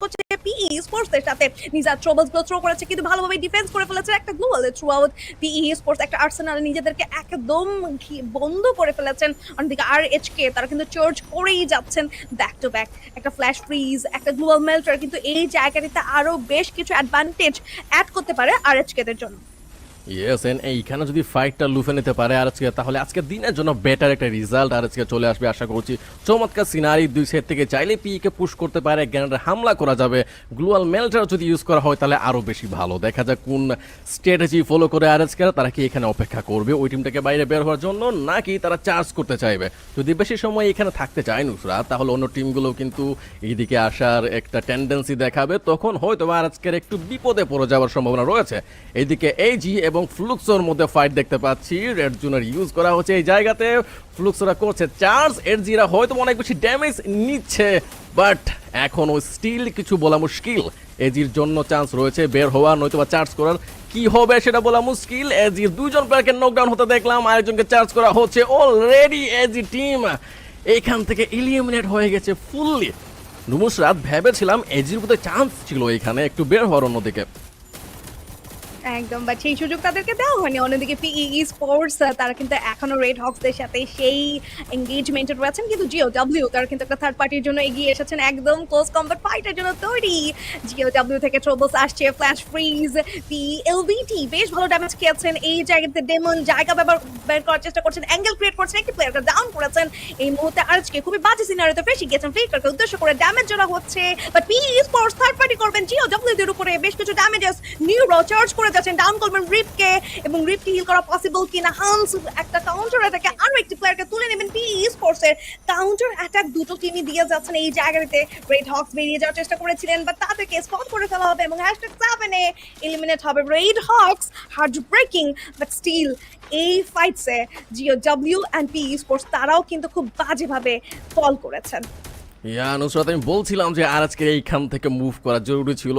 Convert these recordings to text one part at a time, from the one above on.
করছে পিই স্পোর্টস এর সাথে নিজের ট্রাবলস গুলো থ্রো করেছে কিন্তু ভালোভাবে ডিফেন্স করে ফেলেছে একটা গ্লোবাল থ্রু আউট পিই স্পোর্টস একটা আর্সেনাল নিজেদেরকে একদম বন্ধ করে ফেলেছেন অন্যদিকে আরএইচকে তারা কিন্তু চার্জ করেই যাচ্ছেন ব্যাক টু ব্যাক একটা ফ্ল্যাশ ফ্রিজ একটা গ্লোবাল মেল্টার কিন্তু এই জায়গাটিতে আরো বেশ কিছু অ্যাডভান্টেজ অ্যাড করতে পারে আরএইচকে দের জন্য ইয়েস এন্ড এইখানে যদি ফাইটটা লুফে নিতে পারে আজকে তাহলে আজকে দিনের জন্য বেটার একটা রেজাল্ট আজকে চলে আসবে আশা করছি চমৎকার সিনারি দুই সেট থেকে চাইলে পিকে পুশ করতে পারে গ্যানারে হামলা করা যাবে গ্লোয়াল মেল্টার যদি ইউজ করা হয় তাহলে আরও বেশি ভালো দেখা যাক কোন স্ট্র্যাটেজি ফলো করে আজকে তারা কি এখানে অপেক্ষা করবে ওই টিমটাকে বাইরে বের হওয়ার জন্য নাকি তারা চার্জ করতে চাইবে যদি বেশি সময় এখানে থাকতে চায় নুসরাত তাহলে অন্য টিমগুলো কিন্তু এইদিকে আসার একটা টেন্ডেন্সি দেখাবে তখন হয়তো আজকের একটু বিপদে পড়ে যাওয়ার সম্ভাবনা রয়েছে এইদিকে এইজি এবং ফ্লুক্সোর মধ্যে ফাইট দেখতে পাচ্ছি রেড জোনের ইউজ করা হচ্ছে এই জায়গাতে ফ্লুক্সোরা করছে চার্জ এরজিরা হয়তো অনেক বেশি ড্যামেজ নিচ্ছে বাট এখনও স্টিল কিছু বলা মুশকিল এজির জন্য চান্স রয়েছে বের হওয়ার নয়তোবা চার্জ করার কি হবে সেটা বলা মুশকিল এজির দুইজন প্লেয়ারকে নকডাউন হতে দেখলাম আরেকজনকে চার্জ করা হচ্ছে অলরেডি এজি টিম এখান থেকে ইলিমিনেট হয়ে গেছে ফুললি নুসরাত ভেবেছিলাম এজির মধ্যে চান্স ছিল এখানে একটু বের হওয়ার অন্যদিকে একদম বাট সেই সুযোগ তাদেরকে দেওয়া হয়নি অন্যদিকে পিই স্পোর্টস তারা কিন্তু এখনো রেড হক্সদের সাথে সেই এঙ্গেজমেন্টে রয়েছেন কিন্তু জিওডব্লিউ তারা কিন্তু একটা থার্ড পার্টির জন্য এগিয়ে এসেছেন একদম ক্লোজ কম্বাট ফাইটের জন্য তৈরি জিওডব্লিউ থেকে ট্রোবলস আসছে ফ্ল্যাশ ফ্রিজ পিএলভিটি বেশ ভালো ড্যামেজ খেয়েছেন এই জায়গাতে ডেমন জায়গা বের করার চেষ্টা করছেন অ্যাঙ্গেল ক্রিয়েট করছেন একটি প্লেয়ারকে ডাউন করেছেন এই মুহূর্তে আজকে খুবই বাজে সিনারিওতে ফেসে গিয়েছেন ফ্লিকারকে উদ্দেশ্য করে ড্যামেজ জোড়া হচ্ছে বাট পিই স্পোর্টস থার্ড পার্টি করবেন জিওডব্লিউ দের উপরে বেশ কিছু ড্যামেজেস নিউরো চার্জ করে যাচ্ছেন ডাউন করবেন রিপকে এবং রিপকে হিল করা পসিবল কিনা হান্স একটা কাউন্টার অ্যাটাকে আরো একটি প্লেয়ারকে তুলে নেবেন পিই স্পোর্টস এর কাউন্টার অ্যাটাক দুটো টিমই দিয়ে যাচ্ছেন এই জায়গাতে রেড হক্স বেরিয়ে যাওয়ার চেষ্টা করেছিলেন বাট তাদেরকে স্পট করে ফেলা হবে এবং #7 এ এলিমিনেট হবে red hawks heartbreaking but still এই ফাইটসে জিওডব্লিউ এন্ড পিই স্পোর্টস তারাও কিন্তু খুব বাজেভাবে ফল করেছেন নুসরাত আমি বলছিলাম যে আজকে এইখান থেকে মুভ করা জরুরি ছিল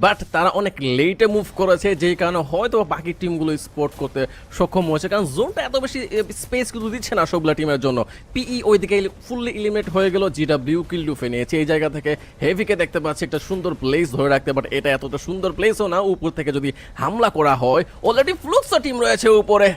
বাট তারা অনেক লেটে মুভ করেছে যেই কারণে হয়তো বাকি টিমগুলো স্পোর্ট করতে সক্ষম হয়েছে কারণ জোনটা এত বেশি স্পেস কিন্তু দিচ্ছে না সবগুলো টিমের জন্য পিই ওইদিকে ফুললি ইলিমিনেট হয়ে গেল জিডব্লিউ কিল লুফে নিয়েছে এই জায়গা থেকে হেভিকে দেখতে পাচ্ছি একটা সুন্দর প্লেস ধরে রাখতে বাট এটা এতটা সুন্দর প্লেসও না উপর থেকে যদি হামলা করা হয় অলরেডি ফ্লুক্সো টিম রয়েছে উপরে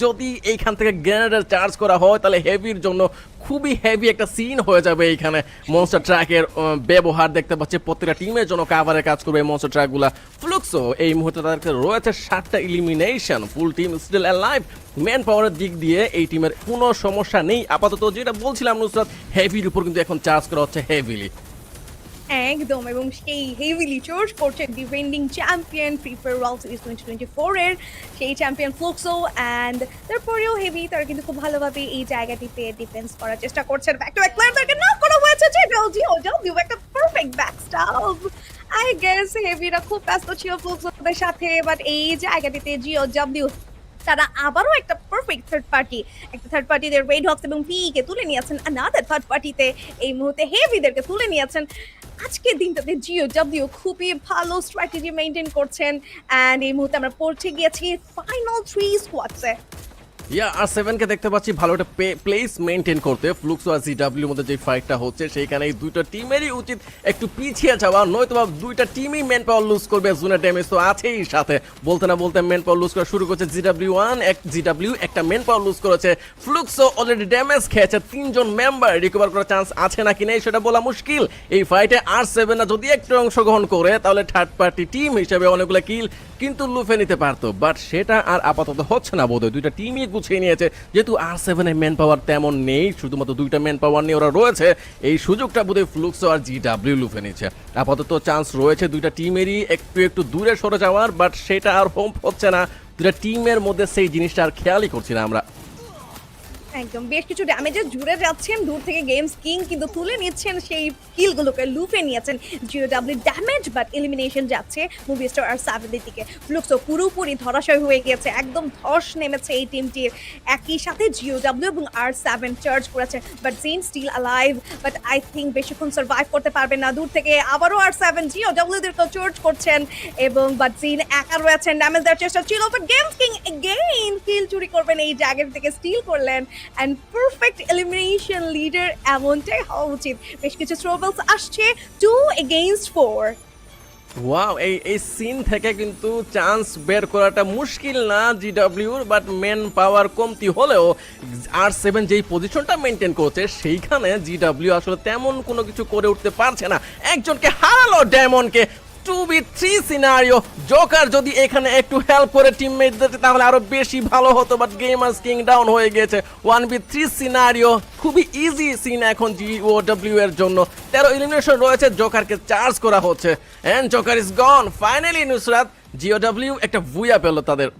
যদি এইখান থেকে গ্রেনেডের চার্জ করা হয় তাহলে হেভির জন্য খুবই হেভি একটা সিন হয়ে যাবে এইখানে মনস্টার ট্রাকের ব্যবহার দেখতে পাচ্ছি প্রত্যেকটা টিমের জন্য কাভারের কাজ করবে মনস্টার ট্রাকগুলা ফ্লুক্সো এই মুহূর্তে তাদের রয়েছে 7টা elimination full team still alive man পাওয়ারের দিক দিয়ে এই টিমের কোনো সমস্যা নেই আপাতত যেটা বলছিলাম নুসরাত হেভির উপর কিন্তু এখন চার্জ করা হচ্ছে হেভিলি একদম এবং সেই হেভিলি চার্জ করছে defending champion free Fire World series 2024 এর সেই চ্যাম্পিয়ন ফ্লুক্সো অ্যান্ড তারপরেও হেভি তারা কিন্তু খুব ভালোভাবে এই জায়গাটিতে ডিফেন্স করার চেষ্টা করছেন ব্যাক টু ব্যাক প্লেয়ারদেরকে নক করা হয়েছে যে জিওডব্লিউ একটা পারফেক্ট ব্যাকস্টাব আই গেস হেভিরা খুব ব্যস্ত ছিল ফ্লুক্সোদের সাথে বাট এই জায়গাটিতে জিওডব্লিউ তারা আবারও একটা পারফেক্ট থার্ড পার্টিদের রেড হক্স এবং পি কে তুলে নিয়েছেন আনাদার থার্ড পার্টিতে এই মুহূর্তে হেভিদেরকে তুলে নিয়েছেন আজকের দিনটাতে জিওডব্লিউ খুবই ভালো স্ট্র্যাটেজি মেনটেন করছেন অ্যান্ড এই মুহূর্তে আমরা পৌঁছে গিয়েছি ফাইনাল 3 স্কোয়াডসে আর 7 কে দেখতে পাচ্ছি ভালো একটা প্লেস মেইনটেইন করতে ফ্লুক্সো আর জিডব্লিউ মধ্যে যে ফাইটটা হচ্ছে সেইখানে এই দুইটা টিমেরই উচিত একটু পিছিয়ে যাওয়া নয়তো বা দুইটা টিমই ম্যান পাওয়ার লুজ করবে জোনের ড্যামেজ তো আছেই সাথে বলতে না বলতে ম্যান পাওয়ার লুজ করা শুরু করছে জিডব্লিউ একটা ম্যান পাওয়ার লুজ করেছে ফ্লুক্সো অলরেডি ড্যামেজ খেয়েছে তিনজন মেম্বার রিকভার করার চান্স আছে নাকি নেই সেটা বলা মুশকিল এই ফাইটে আর7 না যদি একটু অংশগ্রহণ করে তাহলে থার্ড পার্টি টিম হিসেবে অনেকগুলো কিল কিন্তু লুফে নিতে পারতো বাট সেটা আর আপাতত হচ্ছে না বোধহয় দুইটা টিমই গুছিয়ে নিয়েছে যেহেতু আর7 এর ম্যান পাওয়ার তেমন নেই শুধুমাত্র দুইটা ম্যান পাওয়ার নিয়ে ওরা রয়েছে এই সুযোগটা বোধহয় ফ্লুক্সো আর জিডব্লিউ লুফে নিচ্ছে আপাতত চান্স রয়েছে দুইটা টিমেরই একটু দূরে সরে যাওয়ার বাট সেটা আর হোম হচ্ছে না দুইটা টিমের মধ্যে সেই জিনিসটা আর খেয়ালই করছি না আমরা একদম বেশ কিছু ড্যামেজে জুড়ে যাচ্ছেন দূর থেকে গেমস কিং কিন্তু তুলে নিচ্ছেন সেই কিলগুলোকে লুফে নিয়েছেন জিওডব্লিউ ড্যামেজ বাট এলিমিনেশন যাচ্ছে মুভি স্টার আর 7 এর দিকে ফ্লুক্সো পুরোপুরি ধরাশয় হয়ে গিয়েছে একদম ধস নেমেছে এই টিমটির একই সাথে জিওডব্লিউ এবং আর7 চার্জ করেছে বাট জিন still alive but I think বেশিক্ষণ সার্ভাইভ করতে পারবেন না দূর থেকে আবারও আর7 জিওডব্লিউদেরকে চার্জ করছেন এবং বাট জিন একা রয়েছেন ড্যামেজ দেওয়ার চেষ্টা ছিল বাট গেমস কিং এগেইন কিল চুরি করবেন এই জায়গা থেকে স্টিল করলেন অ্যান্ড পারফেক্ট এলিমিনেশন লিডার এমনটাই হওয়া উচিত। বেশ কিছু থ্রোবেলস আসছে 2 against 4। ওয়াও, এই সিন থেকে কিন্তু চান্স বের করাটা মুশকিল না জিডব্লিউর, বাট মেন পাওয়ার কমতি হলেও R7 যেই পজিশনটা মেনটেন করছে সেইখানে জিডব্লিউ আসলে তেমন কোনো কিছু করে উঠতে পারছে না। একজনকে হারালো ডায়মন্ডকে। 2v3 সিনারিও, জোকার যদি এখানে একটু হেল্প করে টিমমেটদের তাহলে আরো বেশি ভালো হতো, বাট গেমার্স কিং ডাউন হয়ে গেছে। 1v3 সিনারিও, খুবই ইজি সিন এখন জিওডব্লিউ এর জন্য। 13 এলিমিনেশন রয়েছে, জোকারকে চার্জ করা হচ্ছে and Joker is gone. Finally Nusrat, GOW একটা বুয়া পেল তাদের।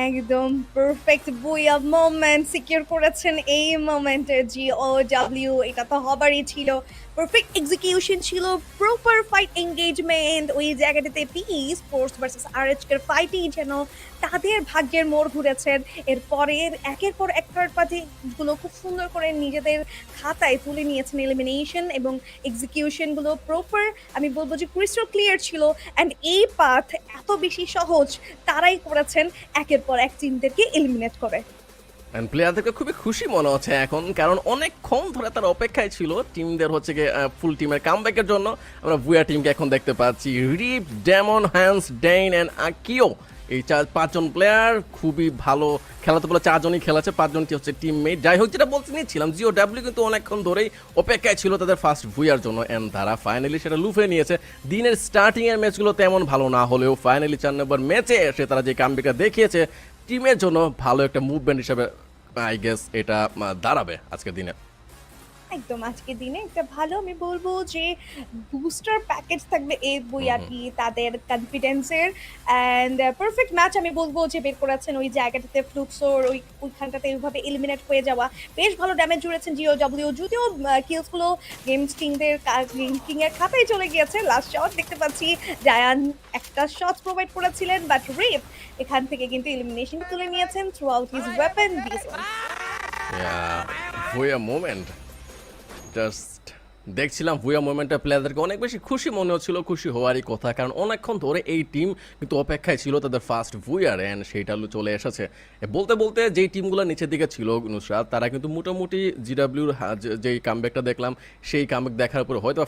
একদম পারফেক্ট বুয়া মোমেন্ট সিকিউর করেছেন এই মোমেন্টে জিওডব্লিউ। এটা তো হবারই ছিল, পারফেক্ট এক্সিকিউশন ছিল, প্রপার ফাইট এঙ্গেজমেন্ট। ওই জায়গাটাতে পিই স্পোর্টস ভার্সেস আরএচকে এর ফাইটেই যেন তাদের ভাগ্যের মোড় ঘুরেছেন। এরপরে একের পর এক থার্ড পার্টি গুলো খুব সুন্দর করে নিজেদের খাতায় তুলে নিয়েছেন এলিমিনেশন এবং এক্সিকিউশন গুলো প্রপার, আমি বলবো যে ক্রিস্টাল ক্লিয়ার ছিল। অ্যান্ড এই পাথ এত বেশি সহজ তারাই করেছেন একের পর এক টিমদেরকে এলিমিনেট করে। এন্ড প্লেয়ারদেরকে খুবই খুশি মনে হচ্ছে এখন, কারণ অনেকক্ষণ ধরে তার অপেক্ষায় ছিল টিমদের হচ্ছে গিয়ে ফুল টিমের কামব্যাকের জন্য। আমরা বুয়া টিমকে এখন দেখতে পাচ্ছি, রিপ, ডেমন, হ্যান্স, ডেইন অ্যান্ড আকিও। এই পাঁচজন প্লেয়ার খুবই ভালো খেলাতে বলে, চারজনই খেলেছে, পাঁচজনটি হচ্ছে টিমমেট। যাই হোক, যেটা বলতে নিচ্ছিলাম, জিওডব্লিউ কিন্তু অনেকক্ষণ ধরেই অপেক্ষায় ছিল তাদের ফার্স্ট ভুইয়ার জন্য, অ্যান্ড তারা ফাইনালি সেটা লুফে নিয়েছে। দিনের স্টার্টিং এর ম্যাচগুলো তেমন ভালো না হলেও ফাইনালি 4 নম্বর ম্যাচে এসে তারা যে কামব্যাকটা দেখিয়েছে টিমের জন্য ভালো একটা মুভমেন্ট হিসেবে আই গেস এটা দাঁড়াবে আজকের দিনে। একদম আজকের দিনে একটা ভালো, আমি বলবো যে বুস্টার প্যাকেজ থাকবে এই বইয়াটি তাদের কনফিডেন্সের। অ্যান্ড পারফেক্ট ম্যাচ আমি বলবো যে বের করেছেন ওই জায়গাটাতে। ফ্লুক্সোর ওইখানটাতে এইভাবে এলিমিনেট হয়ে যাওয়া, বেশ ভালো ড্যামেজ জুড়েছেন জিওডব্লিউ। যদিও কিলসগুলো গেমস কিংদের কিং এর খাতায় চলে গিয়েছে। লাস্ট শট দেখতে পাচ্ছি জায়ান একটা শট প্রোভাইড করেছিলেন, বাট রিপ এখান থেকে কিন্তু এলিমিনেশন তুলে নিয়েছেন through out his weapon this one. ভুয়া মোমেন্ট, জাস্ট দেখছিলাম ভুয়া মোমেন্টের প্লেয়ারদেরকে অনেক বেশি খুশি মনে হচ্ছিল, খুশি হওয়ারই কথা, কারণ অনেকক্ষণ ধরে এই টিম কিন্তু অপেক্ষায় ছিল তাদের ফার্স্ট ভুয়ার, অ্যান্ড সেইটা চলে এসেছে। বলতে বলতে যেই টিমগুলো নিচের দিকে ছিল নুসরাত, তারা কিন্তু মোটামুটি জিডব্লিউর যেই কামব্যাকটা দেখলাম সেই কামব্যাক দেখার পরে হয়তো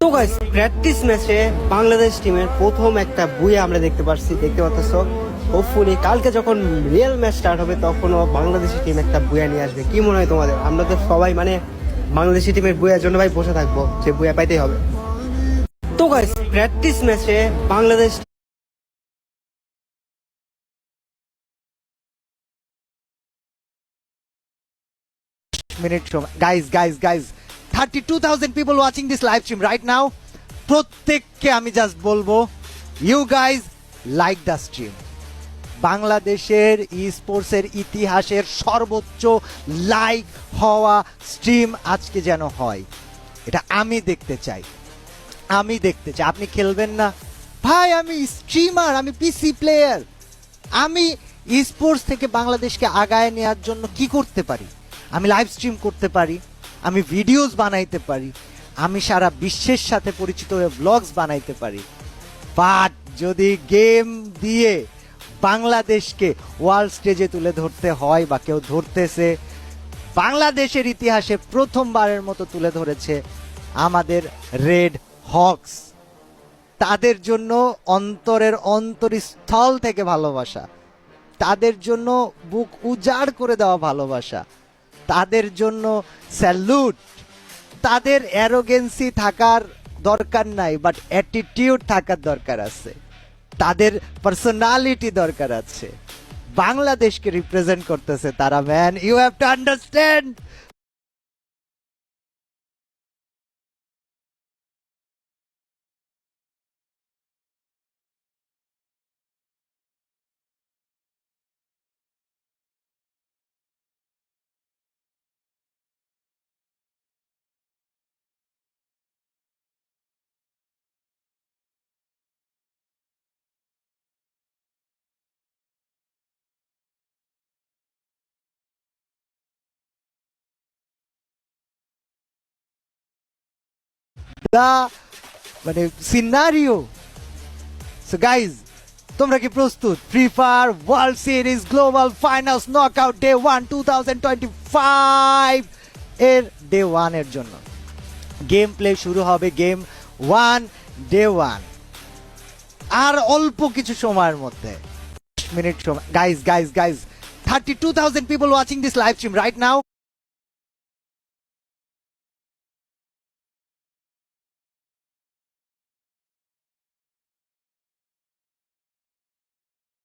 তো গাইস, প্র্যাকটিস ম্যাচে বাংলাদেশ টিমের প্রথম একটা বুয়া আমরা দেখতে পাচ্ছ। হোপফুলি কালকে যখন রিয়েল ম্যাচ স্টার্ট হবে তখনও বাংলাদেশি টিম একটা বুয়া নিয়ে আসবে। কি মনে হয় তোমাদের? আমরা তো সবাই মানে বাংলাদেশি টিমের বুয়ার জন্য ভাই বসে থাকবো, যে বুয়া পাইতেই হবে। তো গাইস, প্র্যাকটিস ম্যাচে Bangladesh minute show. Guys, 32,000 people watching this live stream right now. প্রত্যেককে আমি জাস্ট বলবো, you guys like the stream. বাংলাদেশের ই স্পোর্টসের ইতিহাসের সর্বোচ্চ লাইক হওয়া স্ট্রিম আজকে যেন হয়, এটা আমি দেখতে চাই। আপনি খেলবেন না ভাই, আমি স্ট্রিমার, আমি পিসি প্লেয়ার, আমি ই স্পোর্টস থেকে বাংলাদেশকে আগায় নেওয়ার জন্য কি করতে পারি? আমি লাইভ স্ট্রিম করতে পারি, আমি ভিডিওস বানাইতে পারি, আমি সারা বিশ্বের সাথে পরিচিত হয়ে ব্লগস বানাইতে পারি। বাট যদি গেম দিয়ে বাংলাদেশকে ওয়ার্ল্ড স্টেজে তুলে ধরতে হয় বা কেউ ধরতেছে, বাংলাদেশের ইতিহাসে প্রথমবারের মতো তুলে ধরেছে আমাদের রেড হকস। তাদের জন্য অন্তরের অন্তরস্থল থেকে ভালোবাসা, তাদের জন্য বুক উজাড় করে দেওয়া ভালোবাসা, তাদের জন্য স্যালুট। তাদের অ্যারোগেন্সি থাকার দরকার নাই, বাট অ্যাটিটিউড থাকার দরকার আছে, তাদের পার্সোনালিটি দরকার আছে। বাংলাদেশকে রিপ্রেজেন্ট করতেছে তারা, man, you have to understand. The মানে সিনারিও। সো গাইজ, তোমরা কি প্রস্তুত Free Fire World Series Global Finals knockout day 1 2025 এর ডে 1 এর জন্য? গেম প্লে শুরু হবে গেম 1 ডে 1 আর অল্প কিছু সময়ের মধ্যে, মিনিট সময়। Guys 32,000 people watching this live stream right now.